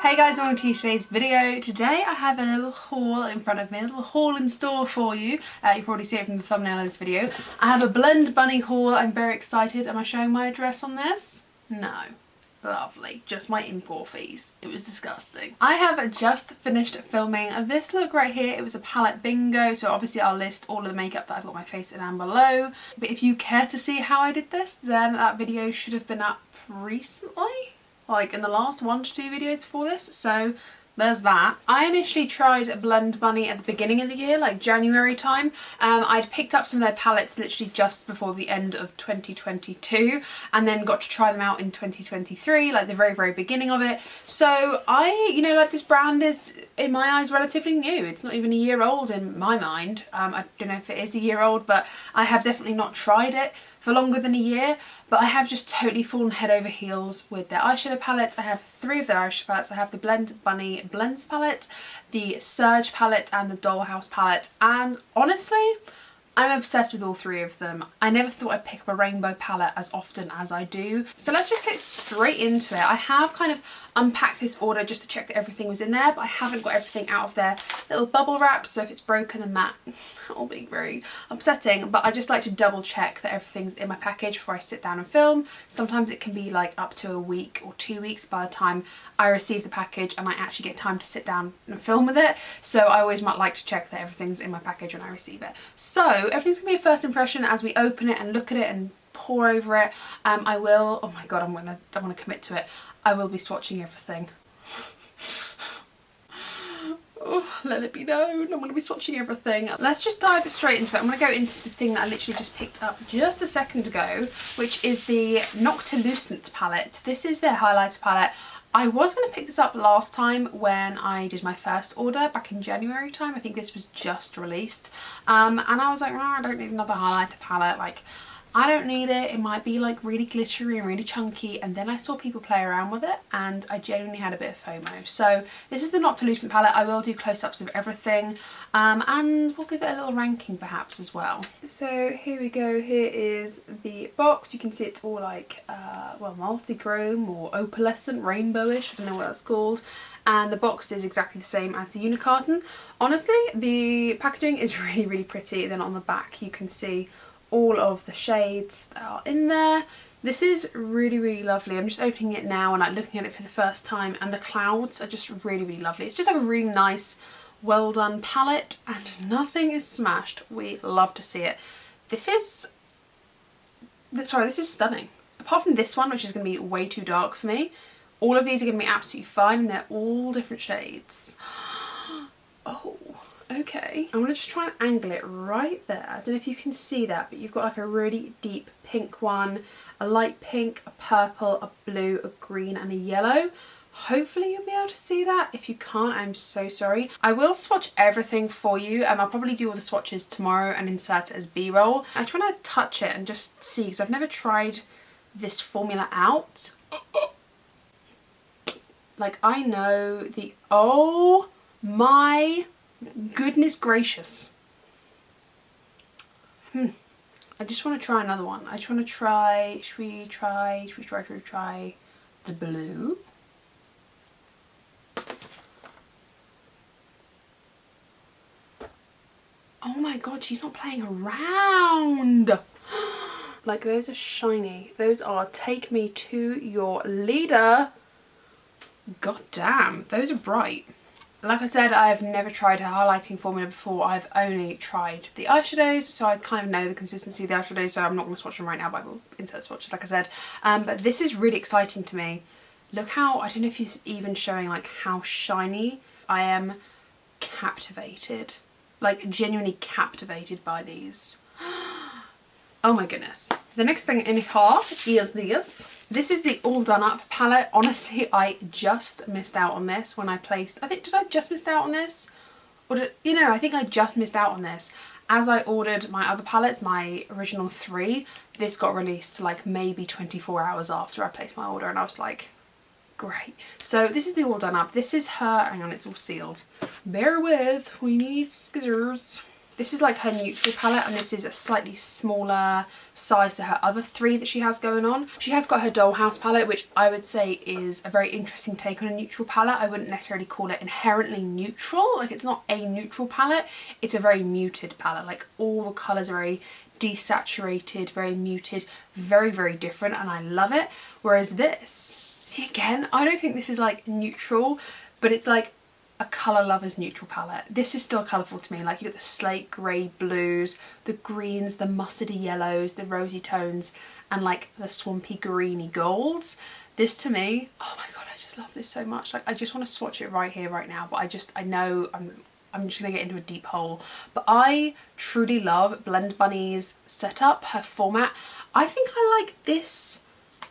Hey guys, welcome to today's video. Today I have a little haul in front of me, a little haul in store for you. You probably see it from the thumbnail of this video. I have a blend bunny haul. I'm very excited. Am I showing my address on this? No. Lovely. Just my import fees. It was disgusting. I have just finished filming this look right here. It was a palette bingo, so obviously I'll list all of the makeup that I've got my face in and below. But if you care to see how I did this, then that video should have been up recently. Like in the last 1 to 2 videos before this, so there's that. I initially tried Blend Bunny at the beginning of the year, like January time. I'd picked up some of their palettes literally just before the end of 2022 and then got to try them out in 2023, like the very beginning of it. So like this brand is, in my eyes, relatively new. It's not even a year old in my mind. I don't know if it is a year old, but I have definitely not tried it for longer than a year, but I have just totally fallen head over heels with their eyeshadow palettes. I have 3 of their eyeshadow palettes. I have the Blend Bunny Blends palette, the Surge palette and the Dollhouse palette, and honestly, I'm obsessed with all 3 of them. I never thought I'd pick up a rainbow palette as often as I do. So let's just get straight into it. I have kind of unpacked this order just to check that everything was in there, but I haven't got everything out of their little bubble wrap, so if it's broken then that will be very upsetting. But I just like to double check that everything's in my package before I sit down and film. Sometimes it can be like up to a week or 2 weeks by the time I receive the package and I actually get time to sit down and film with it. So I always might like to check that everything's in my package when I receive it. So everything's gonna be a first impression as we open it and look at it and pour over it. I will, oh my god, I want to commit to it. I will be swatching everything. Oh, let it be known, I'm going to be swatching everything. Let's just dive straight into it. I'm going to go into the thing that I literally just picked up just a second ago, which is the Noctilucent palette. This is their highlighter palette. I was going to pick this up last time when I did my first order back in January time. I think this was just released. And I was like, oh, I don't need another highlighter palette. Like, I don't need it. It might be like really glittery and really chunky. And then I saw people play around with it and I genuinely had a bit of FOMO. So this is the Noctilucent palette. I will do close-ups of everything and we'll give it a little ranking perhaps as well. So here we go. Here is the box. You can see it's all like, well, multi-chrome or opalescent, rainbowish. I don't know what that's called. And the box is exactly the same as the unicarton. Honestly, the packaging is really pretty. Then on the back you can see all of the shades that are in there. This is really lovely. I'm just opening it now and like looking at it for the first time, and the clouds are just really lovely. It's just like a really nice, well done palette and nothing is smashed. We love to see it. This is stunning. Apart from this one, which is going to be way too dark for me, all of these are going to be absolutely fine and they're all different shades. Oh. Okay, I'm going to just try and angle it right there. I don't know if you can see that, but you've got like a really deep pink one, a light pink, a purple, a blue, a green and a yellow. Hopefully you'll be able to see that. If you can't, I'm so sorry. I will swatch everything for you. I'll probably do all the swatches tomorrow and insert it as B-roll. I just want to touch it and just see, because I've never tried this formula out. Like, I know the, oh my goodness gracious. I just want to try another one. I just want to try, should we try the blue? Oh my god, she's not playing around. Like, those are shiny. Those are take me to your leader. God damn, those are bright. Like I said, I have never tried a highlighting formula before. I've only tried the eyeshadows, so I kind of know the consistency of the eyeshadows, so I'm not going to swatch them right now, but I will insert swatches like I said. But this is really exciting to me. Look how, I don't know if he's even showing like how shiny. I am captivated. Like, genuinely captivated by these. Oh my goodness. The next thing in here is this. This is the All Done Up palette. Honestly, I just missed out on this when I placed, did I just miss out on this? Or I think I just missed out on this. As I ordered my other palettes, my original 3, this got released like maybe 24 hours after I placed my order and I was like, great. So this is the All Done Up. This is her, hang on, it's all sealed. Bear with, we need scissors. This is like her neutral palette, and this is a slightly smaller size to her other 3 that she has going on. She has got her Dollhouse palette, which I would say is a very interesting take on a neutral palette. I wouldn't necessarily call it inherently neutral. Like, it's not a neutral palette, it's a very muted palette. Like, all the colours are very desaturated, very muted, very, very different, and I love it. Whereas this, see, again, I don't think this is like neutral, but it's like a colour lover's neutral palette. This is still colourful to me. Like, you got the slate grey blues, the greens, the mustardy yellows, the rosy tones, and like the swampy greeny golds. This to me, oh my god, I just love this so much. Like, I just want to swatch it right here, right now, but I know I'm just gonna get into a deep hole. But I truly love Blend Bunny's setup, her format. I think I like this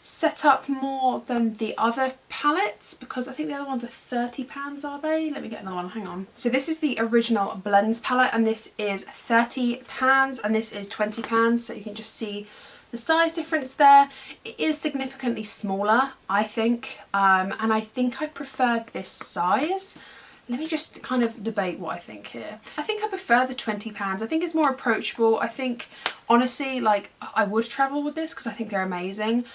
setup more than the other palettes, because I think the other ones are £30, are they? Let me get another one, hang on. So this is the original Blends palette, and this is £30 and this is £20, so you can just see the size difference there. It is significantly smaller, I think, and I think I prefer this size. Let me just kind of debate what I think here. I think I prefer the £20. I think it's more approachable. I think, honestly, like, I would travel with this because I think they're amazing.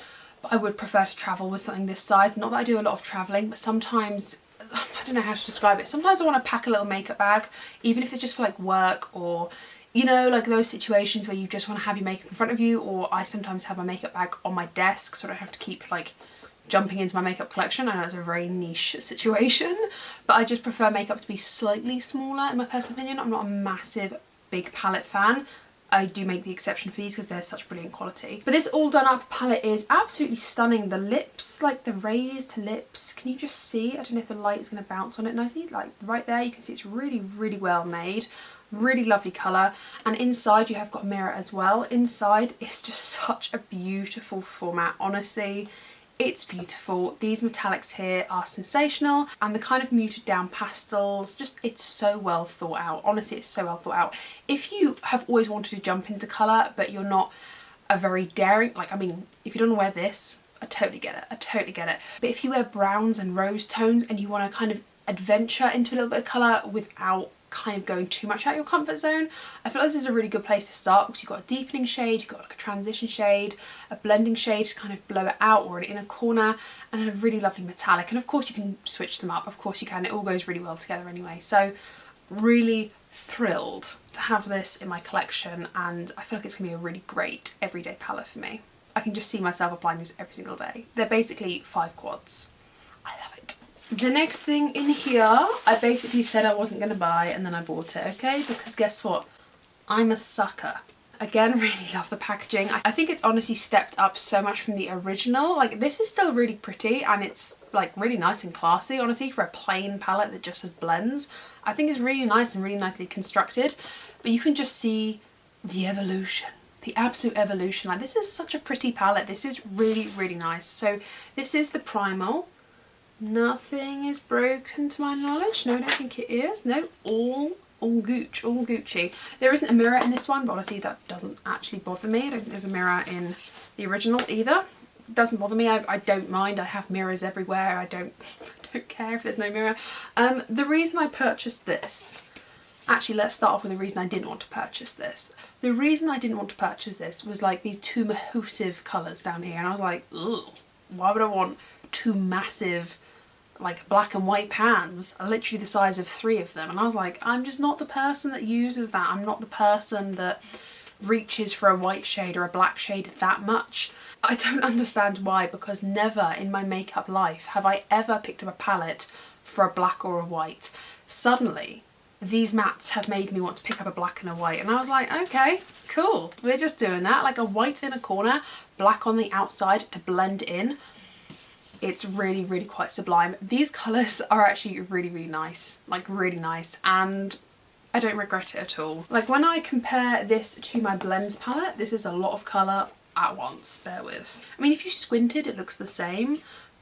But I would prefer to travel with something this size. Not that I do a lot of travelling, but sometimes, I don't know how to describe it. Sometimes I want to pack a little makeup bag, even if it's just for like work, or, you know, like those situations where you just want to have your makeup in front of you. Or I sometimes have my makeup bag on my desk, so I don't have to keep like jumping into my makeup collection. I know it's a very niche situation, but I just prefer makeup to be slightly smaller in my personal opinion. I'm not a massive big palette fan. I do make the exception for these because they're such brilliant quality. But this all done up palette is absolutely stunning. The lips, like the raised lips, can you just see? I don't know if the light is going to bounce on it nicely. Like right there, you can see it's really, really well made. Really lovely colour. And inside you have got a mirror as well. Inside it's just such a beautiful format, honestly. It's beautiful. These metallics here are sensational, and the kind of muted down pastels, just, it's so well thought out. Honestly, it's so well thought out. If you have always wanted to jump into colour but you're not a very daring, like, I mean, if you don't wear this, I totally get it. I totally get it. But if you wear browns and rose tones and you want to kind of adventure into a little bit of colour without kind of going too much out your comfort zone, I feel like this is a really good place to start, because you've got a deepening shade, you've got like a transition shade, a blending shade to kind of blow it out, or an inner corner, and a really lovely metallic. And of course you can switch them up, of course you can, it all goes really well together anyway. So really thrilled to have this in my collection, and I feel like it's gonna be a really great everyday palette for me. I can just see myself applying this every single day. They're basically 5 quads. I love it. The next thing in here, I basically said I wasn't going to buy, and then I bought it, okay? Because guess what? I'm a sucker. Again, really love the packaging. I think it's honestly stepped up so much from the original. Like, this is still really pretty, and it's like really nice and classy, honestly, for a plain palette that just has blends. I think it's really nice and really nicely constructed, but you can just see the evolution. The absolute evolution. Like, this is such a pretty palette. This is really, really nice. So this is the primal. Nothing is broken to my knowledge. No, I don't think it is. No, all Gooch, all Gucci. There isn't a mirror in this one, but honestly that doesn't actually bother me. I don't think there's a mirror in the original either. It doesn't bother me. I don't mind. I have mirrors everywhere. I don't care if there's no mirror. The reason I purchased this, actually let's start off with the reason I didn't want to purchase this. The reason I didn't want to purchase this was like these 2 massive colours down here, and I was like, ugh, why would I want 2 massive like black and white pans, literally the size of 3 of them? And I was like, I'm just not the person that uses that. I'm not the person that reaches for a white shade or a black shade that much. I don't understand why, because never in my makeup life have I ever picked up a palette for a black or a white. Suddenly these mattes have made me want to pick up a black and a white, and I was like, okay, cool, we're just doing that. Like a white in a corner, black on the outside to blend in. It's really, really quite sublime. These colours are actually really, really nice, like really nice, and I don't regret it at all. Like, when I compare this to my blends palette, this is a lot of colour at once, bear with. I mean, if you squinted, it looks the same,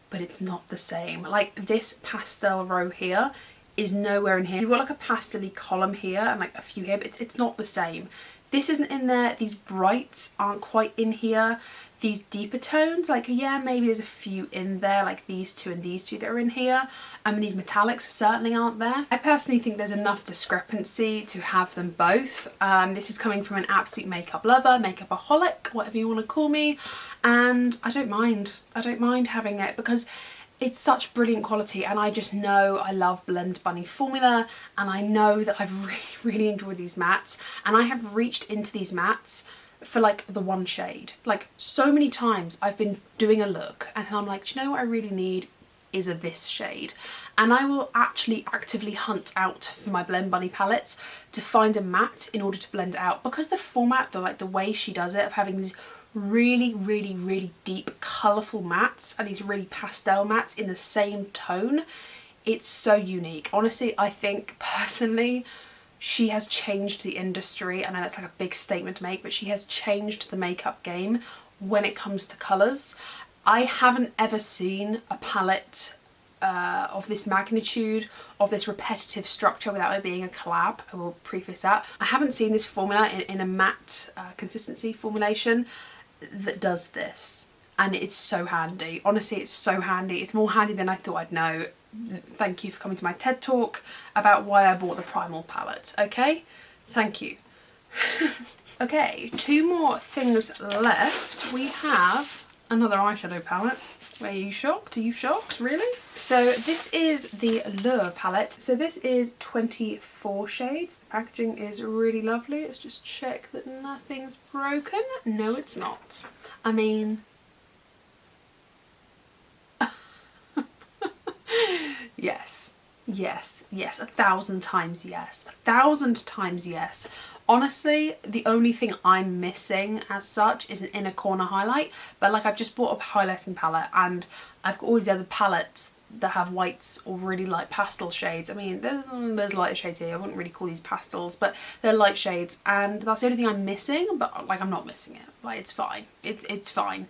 but it's not the same. Like, this pastel row here is nowhere in here. You've got like a pastel-y column here and like a few here, but it's not the same. This isn't in there. These brights aren't quite in here. These deeper tones, like, yeah, maybe there's a few in there, like these two and these two that are in here. And these metallics certainly aren't there. I personally think there's enough discrepancy to have them both. This is coming from an absolute makeup lover, makeup-aholic, whatever you want to call me. And I don't mind. I don't mind having it because it's such brilliant quality, and I just know I love Blend Bunny formula, and I know that I've really enjoyed these mattes, and I have reached into these mattes for like the one shade. Like so many times I've been doing a look and I'm like, do you know what I really need is this shade, and I will actually actively hunt out for my Blend Bunny palettes to find a matte in order to blend it out, because the format, the way she does it, of having these really deep colourful mattes and these really pastel mattes in the same tone, it's so unique. Honestly, I think personally she has changed the industry. I know that's like a big statement to make, but she has changed the makeup game when it comes to colours. I haven't ever seen a palette of this magnitude, of this repetitive structure, without it being a collab. I will preface that. I haven't seen this formula in a matte consistency formulation that does this, and it's so handy. Honestly, it's so handy. It's more handy than I thought I'd know. Thank you for coming to my TED talk about why I bought the Primal palette, okay? Thank you. Okay, 2 more things left. We have another eyeshadow palette. Are you shocked? Are you shocked? Really? So this is the Lure palette. So this is 24 shades. The packaging is really lovely. Let's just check that nothing's broken. No, it's not. I mean, yes, yes, yes, 1,000 times yes, 1,000 times yes. Honestly, the only thing I'm missing as such is an inner corner highlight, but like I've just bought a highlighting palette and I've got all these other palettes that have whites or really light pastel shades. I mean, there's lighter shades here. I wouldn't really call these pastels, but they're light shades, and that's the only thing I'm missing, but like I'm not missing it. Like it's fine. It's fine.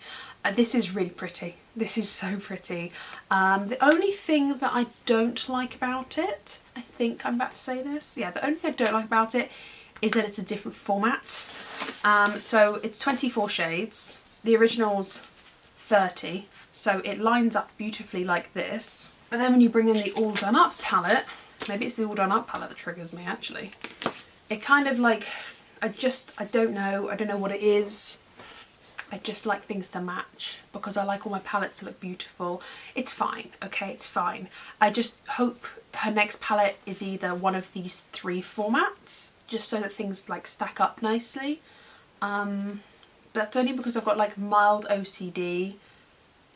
This is really pretty. This is so pretty. The only thing that I don't like about it, I think I'm about to say this, yeah, the only thing I don't like about it is that it's a different format. So it's 24 shades. The original's 30. So it lines up beautifully like this. But then when you bring in the All Done Up palette, maybe it's the All Done Up palette that triggers me actually. It kind of like, I don't know what it is. I just like things to match because I like all my palettes to look beautiful. It's fine, okay, it's fine. I just hope her next palette is either one of these 3 formats, just so that things like stack up nicely. But that's only because I've got like mild OCD,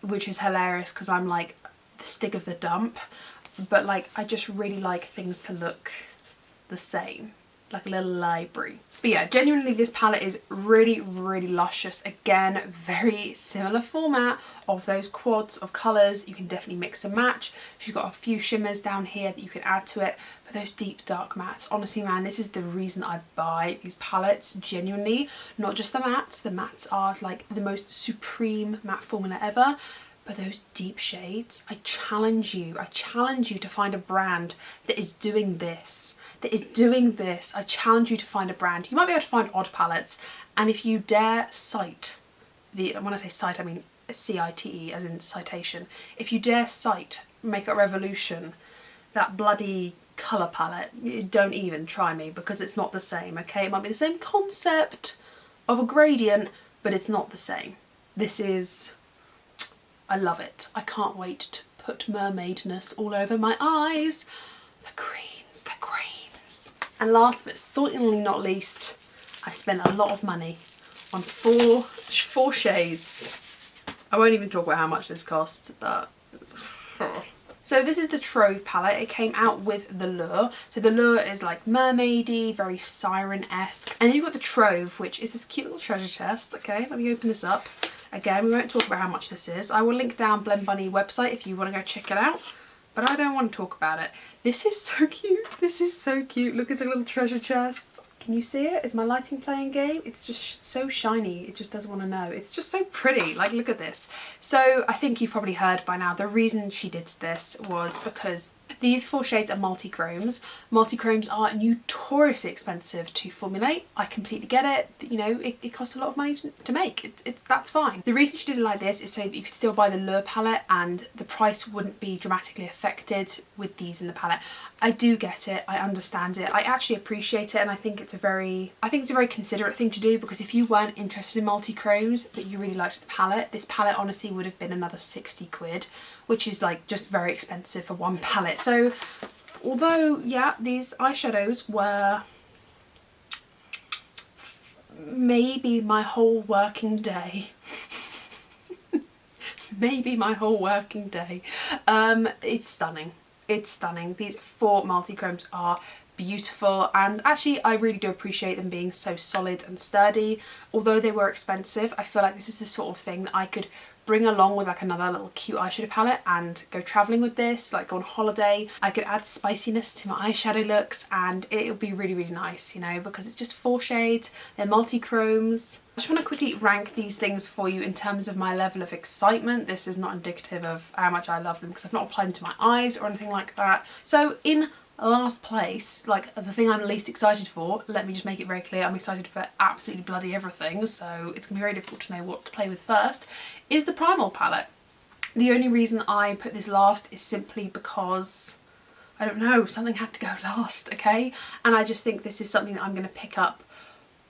which is hilarious because I'm like the stick of the dump, but like I just really like things to look the same, like a little library. But yeah, genuinely this palette is really luscious. Again, very similar format of those quads of colours. You can definitely mix and match. She's got a few shimmers down here that you can add to it, but those deep dark mattes, honestly man, this is the reason I buy these palettes, genuinely. Not just the mattes. The mattes are like the most supreme matte formula ever. But those deep shades, I challenge you to find a brand that is doing this. I challenge you to find a brand. You might be able to find odd palettes, and if you dare cite when I say cite, I mean CITE as in citation. If you dare cite Makeup Revolution, that bloody colour palette, don't even try me because it's not the same, okay? It might be the same concept of a gradient, but it's not the same. This is... I love it. I can't wait to put mermaidness all over my eyes. The greens, the greens. And last but certainly not least, I spent a lot of money on four shades. I won't even talk about how much this cost, but... So this is the Trove palette. It came out with the Lure. So the Lure is like mermaidy, very siren-esque. And then you've got the Trove, which is this cute little treasure chest. Okay, let me open this up. Again, we won't talk about how much this is. I will link down Blend Bunny website if you want to go check it out, but I don't want to talk about it. This is so cute. This is so cute. Look, it's a little treasure chest. Can you see it? Is my lighting playing game? It's just so shiny, it just doesn't want to know. It's just so pretty, like look at this. So I think you've probably heard by now the reason she did this was because these 4 shades are multi-chromes. Multi-chromes are notoriously expensive to formulate. I completely get it, you know, it costs a lot of money to make. That's fine. The reason she did it like this is so that you could still buy the Lure palette and the price wouldn't be dramatically affected with these in the palette. I do get it, I understand it, I actually appreciate it, and I think it's a very considerate thing to do, because if you weren't interested in multi-chromes but you really liked the palette, this palette honestly would have been another 60 quid, which is like just very expensive for one palette. So although, yeah, these eyeshadows were maybe my whole working day, maybe my whole working day, it's stunning. It's stunning. These 4 multi-chromes are beautiful, and actually I really do appreciate them being so solid and sturdy. Although they were expensive, I feel like this is the sort of thing that I could bring along with like another little cute eyeshadow palette and go travelling with this, like go on holiday. I could add spiciness to my eyeshadow looks and it'll be really, really nice, you know, because it's just 4 shades, they're multi-chromes. I just want to quickly rank these things for you in terms of my level of excitement. This is not indicative of how much I love them because I've not applied them to my eyes or anything like that. So in last place, like the thing I'm least excited for, let me just make it very clear, I'm excited for absolutely bloody everything, so it's gonna be very difficult to know what to play with first, is the Primal palette. The only reason I put this last is simply because, I don't know, something had to go last, okay? And I just think this is something that I'm gonna pick up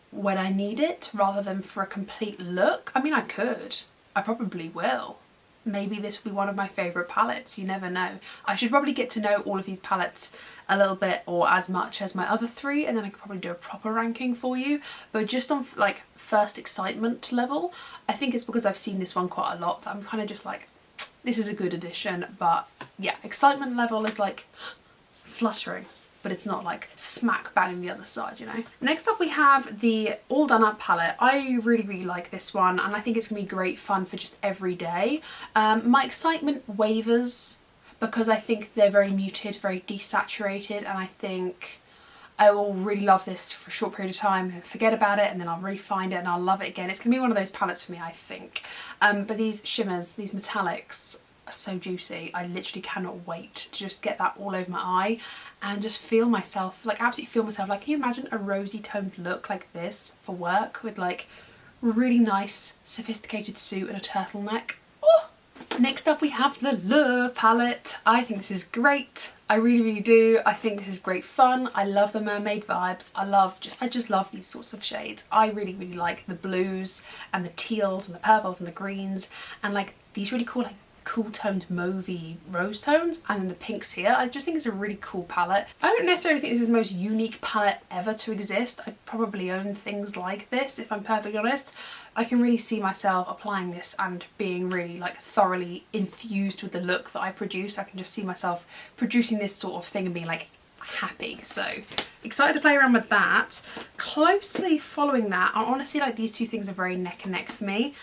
when I need it rather than for a complete look. I mean, I could, I probably will. Maybe this will be one of my favourite palettes, you never know. I should probably get to know all of these palettes a little bit or as much as my other 3, and then I could probably do a proper ranking for you. But just on like first excitement level, I think it's because I've seen this one quite a lot that I'm kind of just like, this is a good addition. But yeah, excitement level is like fluttering, but it's not like smack bang the other side, you know. Next up we have the All Done Up palette. I really, really like this one, and I think it's gonna be great fun for just every day. My excitement wavers because I think they're very muted, very desaturated, and I think I will really love this for a short period of time and forget about it, and then I'll really find it and I'll love it again. It's gonna be one of those palettes for me, I think. But these shimmers, these metallics, are so juicy. I literally cannot wait to just get that all over my eye and just feel myself, like absolutely feel myself. Like, can you imagine a rosy toned look like this for work with like really nice sophisticated suit and a turtleneck? Oh! Next up we have the Lure palette. I think this is great. I really, really do. I think this is great fun. I love the mermaid vibes. I just love these sorts of shades. I really, really like the blues and the teals and the purples and the greens and like these really cool like cool toned mauvey rose tones, and then the pinks here. I just think it's a really cool palette. I don't necessarily think this is the most unique palette ever to exist. I probably own things like this, if I'm perfectly honest. I can really see myself applying this and being really like thoroughly infused with the look that I produce. I can just see myself producing this sort of thing and being like happy. So excited to play around with that. Closely following that, I honestly like these 2 things are very neck and neck for me.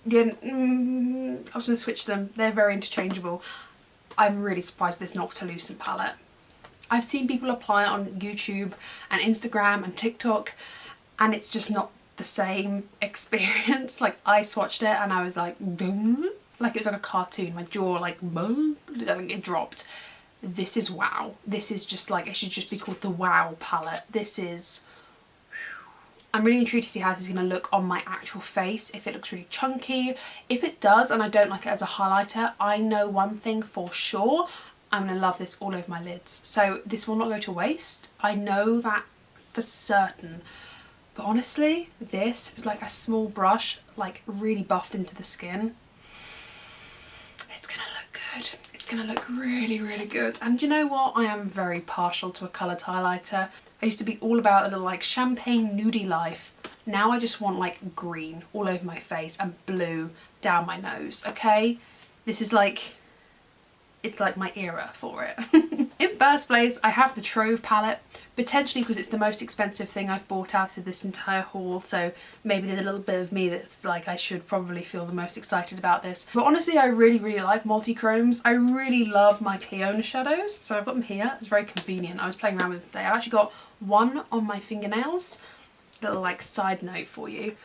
Yeah, I was going to switch them. They're very interchangeable. I'm really surprised with this Noctilucent palette. I've seen people apply it on YouTube and Instagram and TikTok, and it's just not the same experience. Like, I swatched it and I was like, like it was like a cartoon. My jaw like it dropped. This is wow. This is just like, it should just be called the Wow palette. This is... I'm really intrigued to see how this is going to look on my actual face, if it looks really chunky. If it does and I don't like it as a highlighter, I know one thing for sure, I'm going to love this all over my lids. So this will not go to waste. I know that for certain. But honestly, this with like a small brush, like really buffed into the skin, it's going to look good. It's going to look really, really good. And you know what? I am very partial to a coloured highlighter. I used to be all about a little like champagne nudie life. Now I just want like green all over my face and blue down my nose, okay? This is like it's like my era for it. In first place, I have the Trove palette, potentially because it's the most expensive thing I've bought out of this entire haul, so maybe there's a little bit of me that's like I should probably feel the most excited about this. But honestly, I really like multi-chromes. I really love my Cliona shadows, so I've got them here. It's very convenient. I was playing around with them today. I've actually got one on my fingernails, little like side note for you.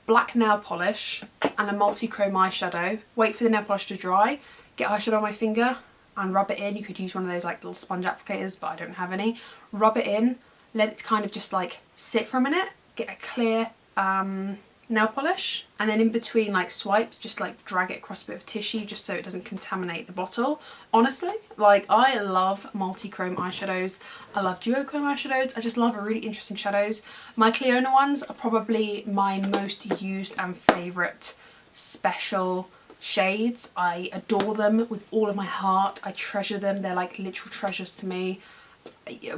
Black nail polish and a multi-chrome eyeshadow. Wait for the nail polish to dry, get eyeshadow on my finger and rub it in. You could use one of those like little sponge applicators, but I don't have any. Rub it in, let it kind of just like sit for a minute, get a clear nail polish, and then in between like swipes just like drag it across a bit of tissue just so it doesn't contaminate the bottle. Honestly, like I love multi-chrome eyeshadows, I love duochrome eyeshadows, I just love really interesting shadows. My Cliona ones are probably my most used and favourite special shades. I adore them with all of my heart. I treasure them. They're like literal treasures to me.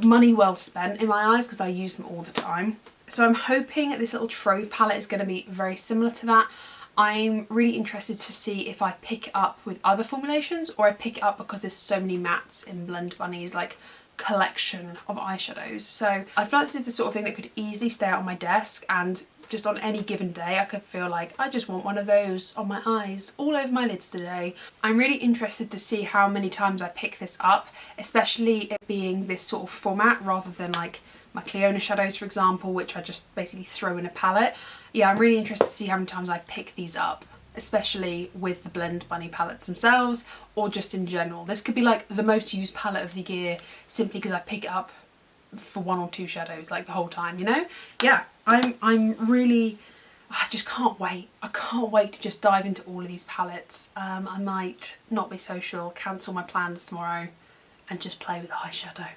Money well spent in my eyes because I use them all the time. So I'm hoping this little Trove palette is going to be very similar to that. I'm really interested to see if I pick it up with other formulations or I pick it up because there's so many mattes in Blend Bunny's like collection of eyeshadows. So I feel like this is the sort of thing that could easily stay out on my desk, and just on any given day I could feel like I just want one of those on my eyes, all over my lids today. I'm really interested to see how many times I pick this up, especially it being this sort of format rather than like my Cliona shadows, for example, which I just basically throw in a palette. Yeah, I'm really interested to see how many times I pick these up, especially with the Blend Bunny palettes themselves or just in general. This could be like the most used palette of the year simply because I pick it up for one or two shadows like the whole time, you know? Yeah, I'm really, I just can't wait. I can't wait to just dive into all of these palettes. I might not be social, cancel my plans tomorrow and just play with eyeshadow.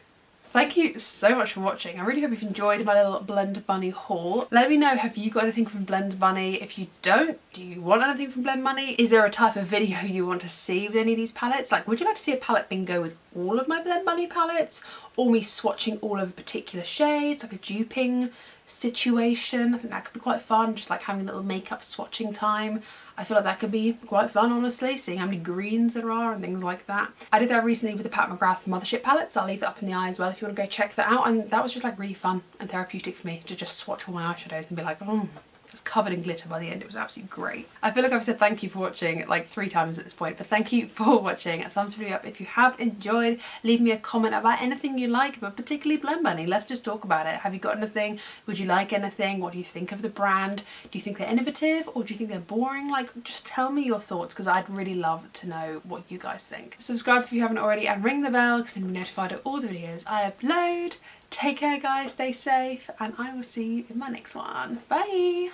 Thank you so much for watching. I really hope you've enjoyed my little Blend Bunny haul. Let me know, have you got anything from Blend Bunny? If you don't, do you want anything from Blend Bunny? Is there a type of video you want to see with any of these palettes? Like, would you like to see a palette bingo with all of my Blend Bunny palettes? Or me swatching all of particular shades, like a duping situation? I think that could be quite fun, just like having a little makeup swatching time. I feel like that could be quite fun, honestly, seeing how many greens there are and things like that. I did that recently with the Pat McGrath Mothership palettes. I'll leave that up in the eye as well if you want to go check that out. And that was just like really fun and therapeutic for me to just swatch all my eyeshadows and be like, it's covered in glitter by the end. It was absolutely great. I feel like I've said thank you for watching like 3 times at this point, but thank you for watching. A thumbs video up if you have enjoyed. Leave me a comment about anything you like, but particularly Blend Bunny. Let's just talk about it. Have you got anything? Would you like anything? What do you think of the brand? Do you think they're innovative or do you think they're boring? Like, just tell me your thoughts because I'd really love to know what you guys think. Subscribe if you haven't already and ring the bell because then you'll be notified of all the videos I upload. Take care guys, stay safe, and I will see you in my next one. Bye!